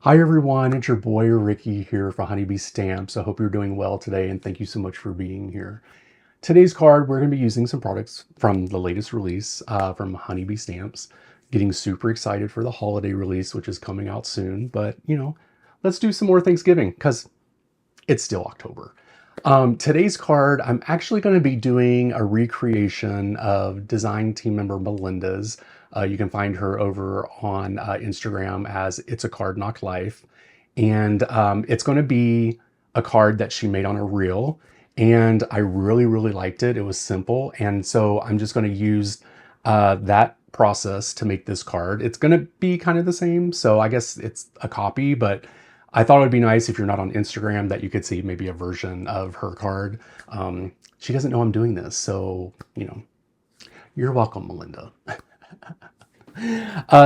Hi everyone, it's your boy Ricky here for Honeybee Stamps. I hope you're doing well today and thank you so much for being here. Today's card, we're going to be using some products from the latest release from Honeybee Stamps. Getting super excited for the holiday release, which is coming out soon. But, let's do some more Thanksgiving because it's still October. Today's card, I'm actually going to be doing a recreation of design team member Melinda's. You can find her over on Instagram as It's a Card Knock Life. And it's going to be a card that she made on a reel. And I really, really liked it. It was simple. And so I'm just going to use that process to make this card. It's going to be kind of the same. So I guess it's a copy, but I thought it would be nice if you're not on Instagram that you could see maybe a version of her card. She doesn't know I'm doing this, so, you're welcome, Melinda.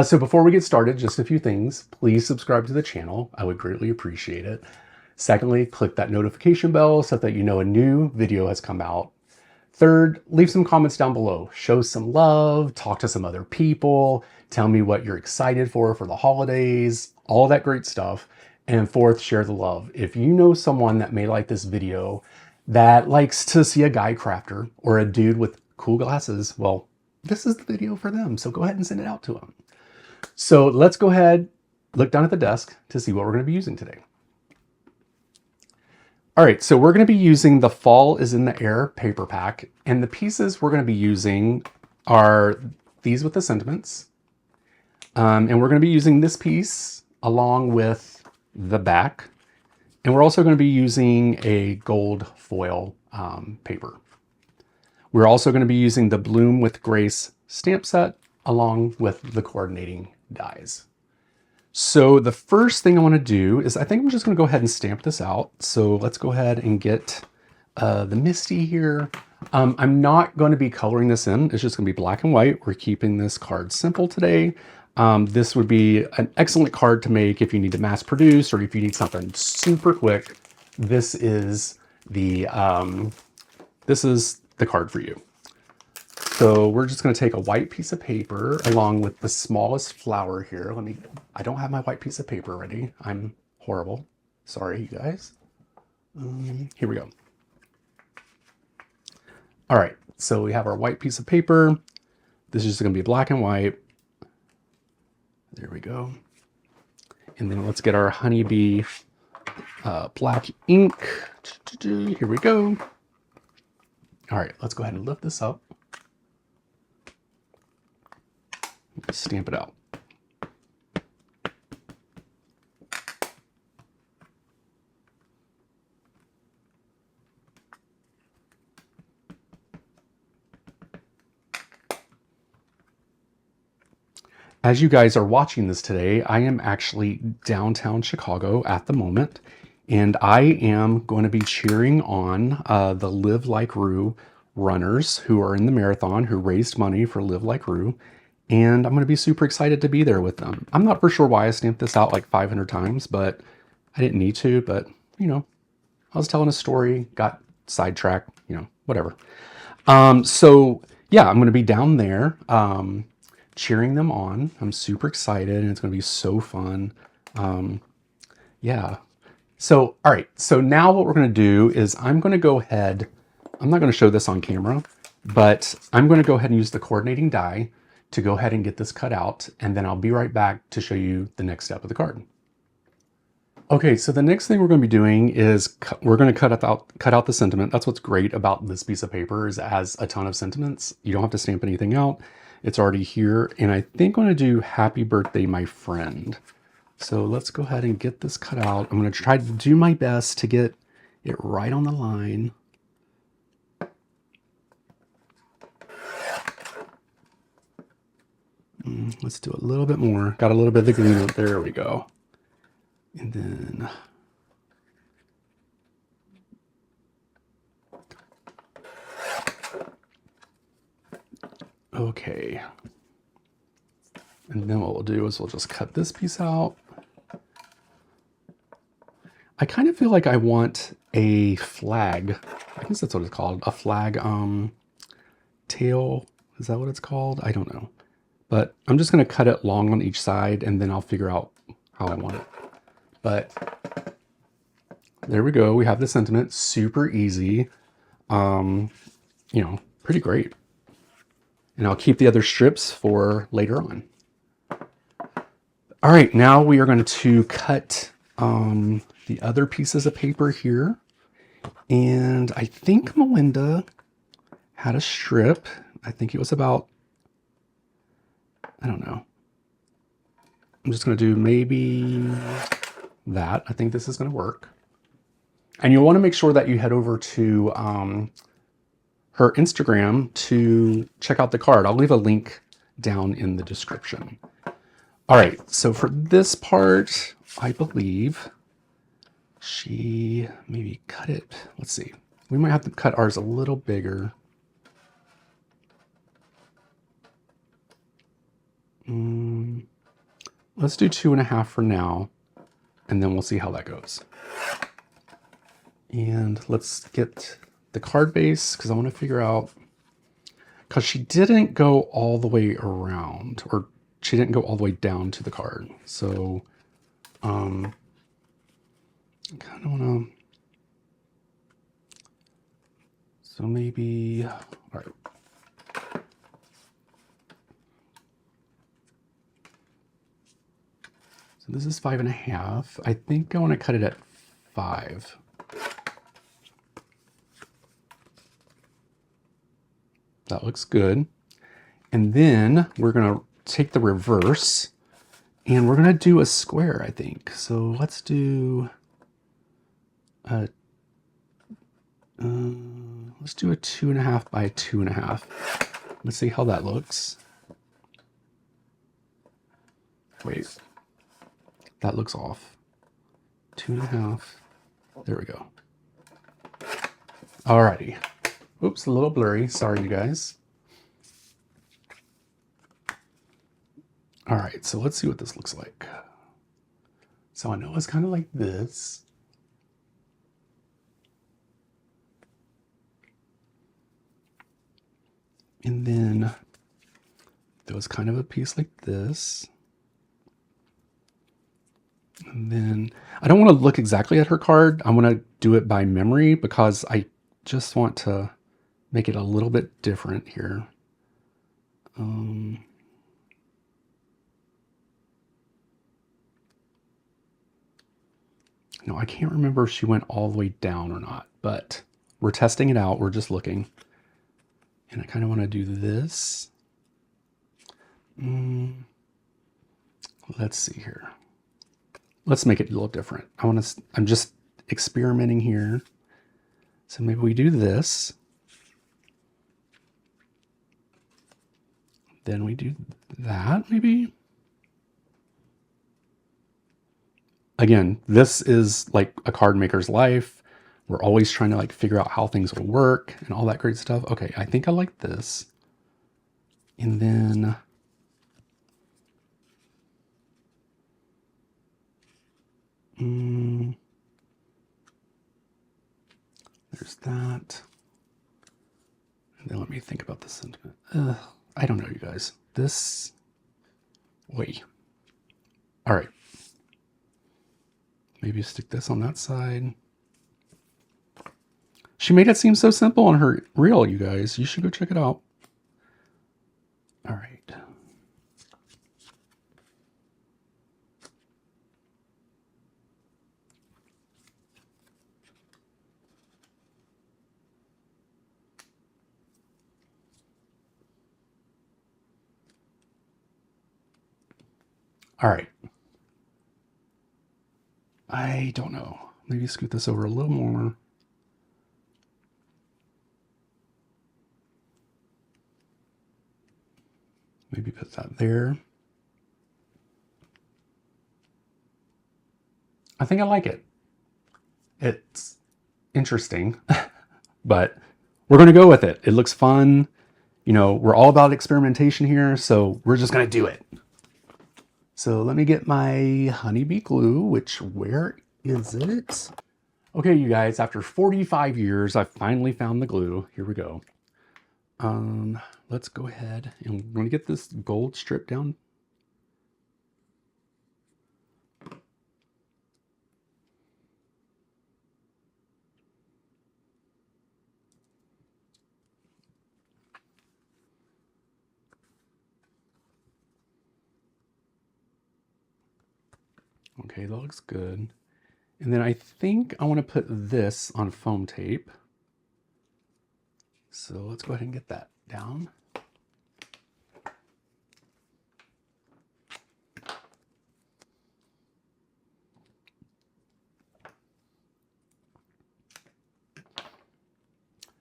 So before we get started, just a few things. Please subscribe to the channel. I would greatly appreciate it. Secondly, click that notification bell so that you know a new video has come out. Third, leave some comments down below. Show some love, talk to some other people, tell me what you're excited for the holidays, all that great stuff. And fourth, share the love. If you know someone that may like this video that likes to see a guy crafter or a dude with cool glasses, well, this is the video for them. So go ahead and send it out to them. So let's go ahead, look down at the desk to see what we're going to be using today. All right, so we're going to be using the Fall is in the Air paper pack, and the pieces we're going to be using are these with the sentiments. And we're going to be using this piece along with the back. And we're also going to be using a gold foil paper. We're also going to be using the Bloom with Grace stamp set along with the coordinating dies. So the first thing I want to do is I think I'm just going to go ahead and stamp this out. So let's go ahead and get the Misty here. I'm not going to be coloring this in. It's just going to be black and white. We're keeping this card simple today. This would be an excellent card to make if you need to mass produce or if you need something super quick. This is the card for you. So we're just going to take a white piece of paper along with the smallest flower here. I don't have my white piece of paper ready. I'm horrible. Sorry, you guys. Here we go. All right, so we have our white piece of paper. This is just going to be black and white. There we go. And then let's get our Honeybee black ink. Here we go. All right, let's go ahead and lift this up. Stamp it out. As you guys are watching this today, I am actually downtown Chicago at the moment, and I am going to be cheering on the Live Like Rue runners who are in the marathon, who raised money for Live Like Rue, and I'm going to be super excited to be there with them. I'm not for sure why I stamped this out like 500 times, but I didn't need to, but, I was telling a story, got sidetracked, whatever. So, yeah, I'm going to be down there. Cheering them on. I'm super excited and it's going to be so fun. Yeah. So, all right. So now what we're going to do is I'm going to go ahead. I'm not going to show this on camera, but I'm going to go ahead and use the coordinating die to go ahead and get this cut out. And then I'll be right back to show you the next step of the card. Okay, so the next thing we're going to be doing is we're going to cut out the sentiment. That's what's great about this piece of paper is it has a ton of sentiments. You don't have to stamp anything out. It's already here. And I think I'm going to do Happy Birthday, My Friend. So let's go ahead and get this cut out. I'm going to try to do my best to get it right on the line. Let's do a little bit more. Got a little bit of the green. There we go. And then okay. And then what we'll do is we'll just cut this piece out. I kind of feel like I want a flag. I guess that's what it's called. A flag tail. Is that what it's called? I don't know. But I'm just going to cut it long on each side and then I'll figure out how I want it. But there we go. We have the sentiment. Super easy. You know, pretty great. And I'll keep the other strips for later on. All right, now we are going to cut the other pieces of paper here. And I think Melinda had a strip. I think it was about, I don't know. I'm just going to do maybe that. I think this is going to work. And you'll want to make sure that you head over to her Instagram to check out the card. I'll leave a link down in the description. All right, so for this part, I believe she maybe cut it. Let's see. We might have to cut ours a little bigger. Let's do 2.5 for now, and then we'll see how that goes. And let's get the card base, because I want to figure out, because she didn't go all the way around, or she didn't go all the way down to the card. So I kind of want to, so maybe, all right. So this is 5.5. I think I want to cut it at 5. That looks good. And then we're going to take the reverse and we're going to do a square, I think. So let's do a, let's do a 2.5 by 2.5. Let's see how that looks. Wait, that looks off. 2.5. There we go. Alrighty. Oops, a little blurry. Sorry, you guys. All right, so let's see what this looks like. So I know it's kind of like this. And then there was kind of a piece like this. And then I don't want to look exactly at her card. I want to do it by memory because I just want to make it a little bit different here. No, I can't remember if she went all the way down or not, but we're testing it out. We're just looking. And I kind of want to do this. Let's see here. Let's make it a little different. I'm just experimenting here. So maybe we do this. Then we do that, maybe. Again, this is like a card maker's life. We're always trying to like figure out how things will work and all that great stuff. Okay, I think I like this. And then there's that. And then let me think about the sentiment. I don't know, you guys. This way. All right. Maybe stick this on that side. She made it seem so simple on her reel, you guys. You should go check it out. All right. All right. I don't know. Maybe scoot this over a little more. Maybe put that there. I think I like it. It's interesting, but we're going to go with it. It looks fun. You know, we're all about experimentation here, so we're just going to do it. So let me get my honeybee glue, where is it? Okay, you guys, after 45 years, I finally found the glue. Here we go. Let's go ahead and we're going to get this gold strip down. Okay, that looks good. And then I think I want to put this on foam tape. So let's go ahead and get that down.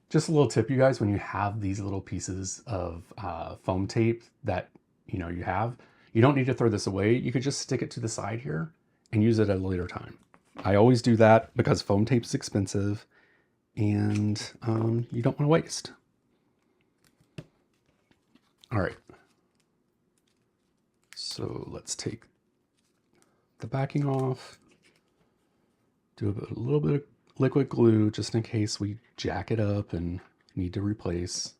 Just a little tip, you guys, when you have these little pieces of foam tape that you have, you don't need to throw this away. You could just stick it to the side here and use it at a later time. I always do that because foam tape is expensive and you don't want to waste. All right. So let's take the backing off, do a little bit of liquid glue just in case we jack it up and need to replace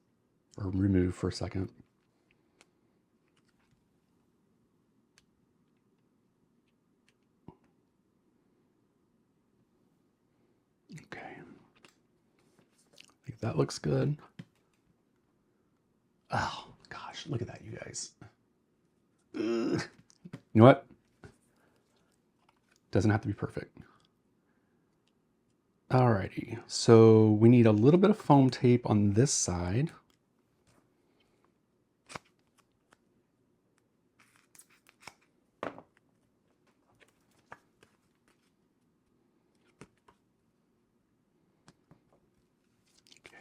or remove for a second. Okay, I think that looks good. Oh gosh, look at that, you guys. Ugh. You know what? Doesn't have to be perfect. Alrighty, so we need a little bit of foam tape on this side.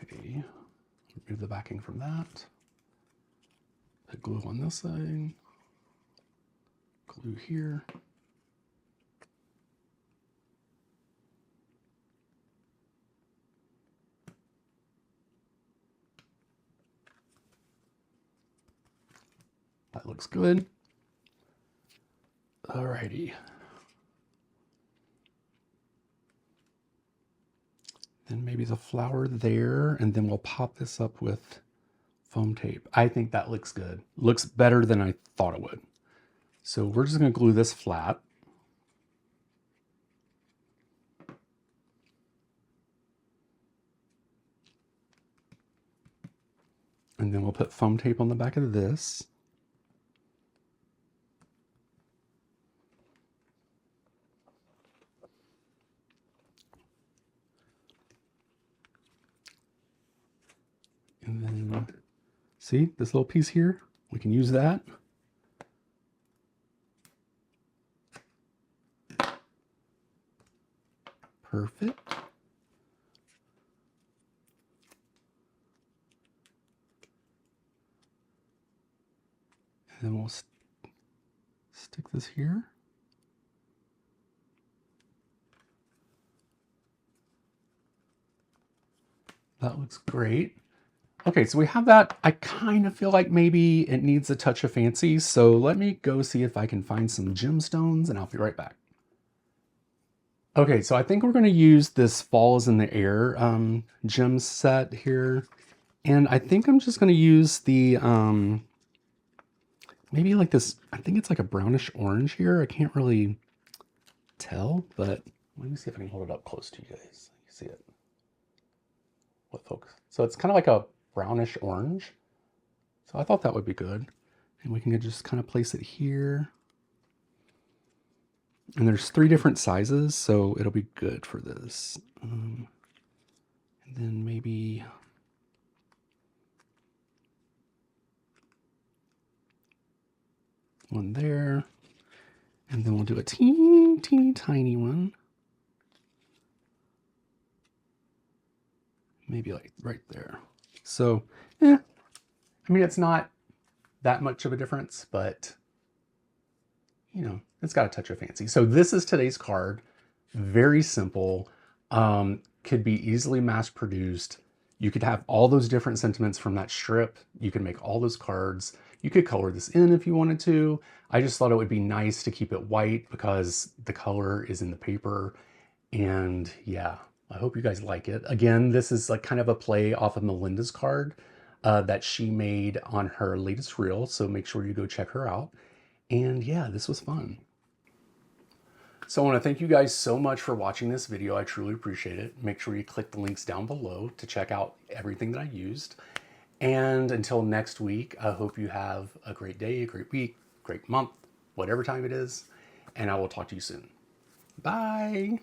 Okay, remove the backing from that. Put glue on this side. Glue here. That looks good. Alrighty. Then maybe the flower there, and then we'll pop this up with foam tape. I think that looks good. Looks better than I thought it would. So we're just gonna glue this flat. And then we'll put foam tape on the back of this. And then, see this little piece here? We can use that. Perfect. And then we'll stick this here. That looks great. Okay, so we have that. I kind of feel like maybe it needs a touch of fancy, so let me go see if I can find some gemstones and I'll be right back. Okay, so I think we're going to use this Falls in the Air gem set here. And I think I'm just going to use the, maybe like this, I think it's like a brownish orange here. I can't really tell, but let me see if I can hold it up close to you guys. You see it with focus. So it's kind of like a brownish orange. So I thought that would be good. And we can just kind of place it here. And there's 3 different sizes, so it'll be good for this. And then maybe one there. And then we'll do a teeny tiny one. Maybe like right there. So, I mean, it's not that much of a difference, but you know, it's got a touch of fancy. So this is today's card. Very simple. Could be easily mass produced. You could have all those different sentiments from that strip. You could make all those cards. You could color this in if you wanted to. I just thought it would be nice to keep it white because the color is in the paper. And yeah, I hope you guys like it. Again, this is like kind of a play off of Melinda's card that she made on her latest reel. So make sure you go check her out. And yeah, this was fun. So I want to thank you guys so much for watching this video. I truly appreciate it. Make sure you click the links down below to check out everything that I used. And until next week, I hope you have a great day, a great week, great month, whatever time it is. and I will talk to you soon. Bye.